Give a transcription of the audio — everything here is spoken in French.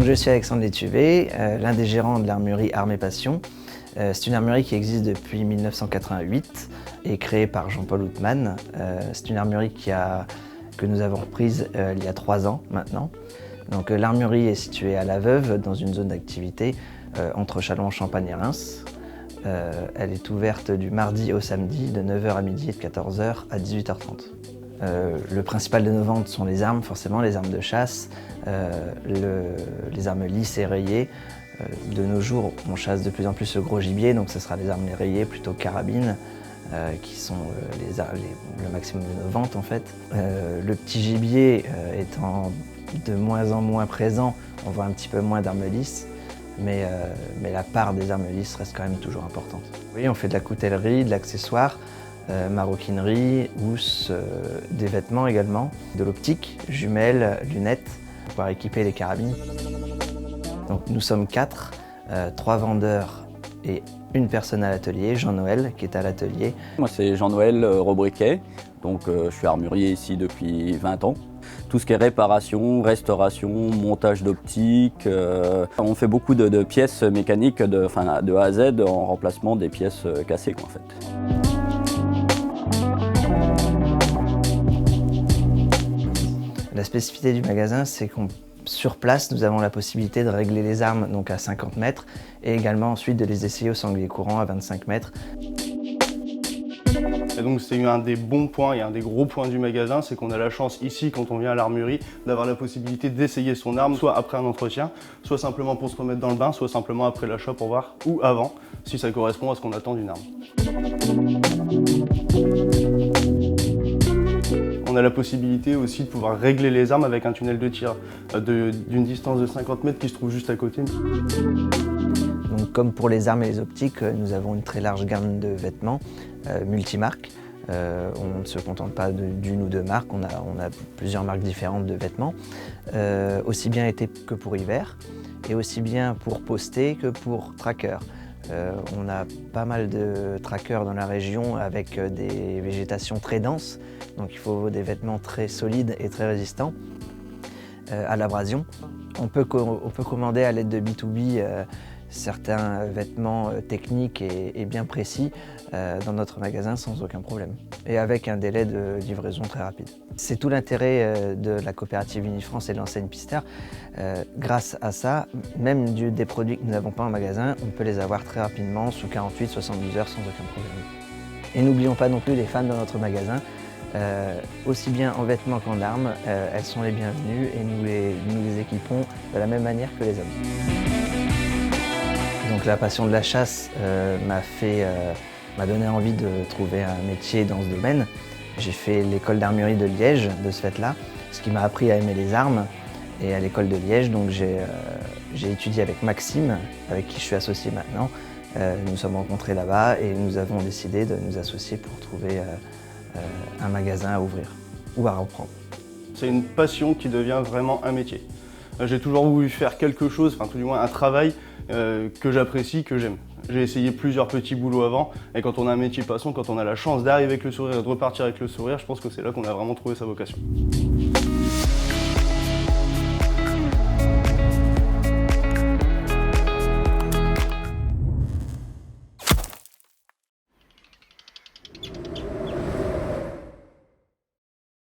je suis Alexandre Létuvé, l'un des gérants de l'armurerie Armes & Passions. C'est une armurerie qui existe depuis 1988 et créée par Jean-Paul Outman. C'est une armurerie que nous avons reprise il y a 3 ans maintenant. Donc l'armurerie est située à La Veuve, dans une zone d'activité entre Châlons-en-Champagne et Reims. Elle est ouverte du mardi au samedi de 9h à midi et de 14h à 18h30. Le principal de nos ventes sont les armes, forcément, les armes de chasse, les armes lisses et rayées. De nos jours, on chasse de plus en plus le gros gibier, donc ce sera les armes rayées, plutôt carabines, qui sont le maximum de nos ventes en fait. Le petit gibier étant de moins en moins présent, on voit un petit peu moins d'armes lisses, mais la part des armes lisses reste quand même toujours importante. Oui, on fait de la coutellerie, de l'accessoire, maroquinerie, housses, des vêtements également, de l'optique, jumelles, lunettes, pour pouvoir équiper les carabines. Donc nous sommes 4, 3 vendeurs et une personne à l'atelier, Jean-Noël qui est à l'atelier. Moi c'est Jean-Noël Robriquet, donc je suis armurier ici depuis 20 ans. Tout ce qui est réparation, restauration, montage d'optique, on fait beaucoup de pièces mécaniques de A à Z en remplacement des pièces cassées en fait. La spécificité du magasin, c'est sur place, nous avons la possibilité de régler les armes donc à 50 mètres et également ensuite de les essayer au sanglier courant à 25 mètres. Et donc c'est un des bons points et un des gros points du magasin, c'est qu'on a la chance ici, quand on vient à l'armurerie, d'avoir la possibilité d'essayer son arme, soit après un entretien, soit simplement pour se remettre dans le bain, soit simplement après l'achat pour voir, ou avant, si ça correspond à ce qu'on attend d'une arme. On a la possibilité aussi de pouvoir régler les armes avec un tunnel de tir d'une distance de 50 mètres qui se trouve juste à côté. Donc, comme pour les armes et les optiques, nous avons une très large gamme de vêtements multimarques. On ne se contente pas d'une ou deux marques, on a plusieurs marques différentes de vêtements, aussi bien été que pour hiver, et aussi bien pour poster que pour tracker. On a pas mal de trackers dans la région avec des végétations très denses, donc il faut des vêtements très solides et très résistants à l'abrasion. On peut commander à l'aide de B2B certains vêtements techniques et bien précis dans notre magasin sans aucun problème et avec un délai de livraison très rapide. C'est tout l'intérêt de la coopérative Unifrance et de l'enseigne Pistard. Grâce à ça, même des produits que nous n'avons pas en magasin, on peut les avoir très rapidement, sous 48-72 heures sans aucun problème. Et n'oublions pas non plus les femmes dans notre magasin. Aussi bien en vêtements qu'en armes, elles sont les bienvenues et nous les équipons de la même manière que les hommes. Donc la passion de la chasse m'a donné envie de trouver un métier dans ce domaine. J'ai fait l'école d'armurerie de Liège de ce fait-là, ce qui m'a appris à aimer les armes. Et à l'école de Liège, donc j'ai étudié avec Maxime, avec qui je suis associé maintenant. Nous nous sommes rencontrés là-bas et nous avons décidé de nous associer pour trouver un magasin à ouvrir ou à reprendre. C'est une passion qui devient vraiment un métier. J'ai toujours voulu faire quelque chose, enfin tout du moins un travail que j'apprécie, que j'aime. J'ai essayé plusieurs petits boulots avant et quand on a un métier passion, quand on a la chance d'arriver avec le sourire et de repartir avec le sourire, je pense que c'est là qu'on a vraiment trouvé sa vocation.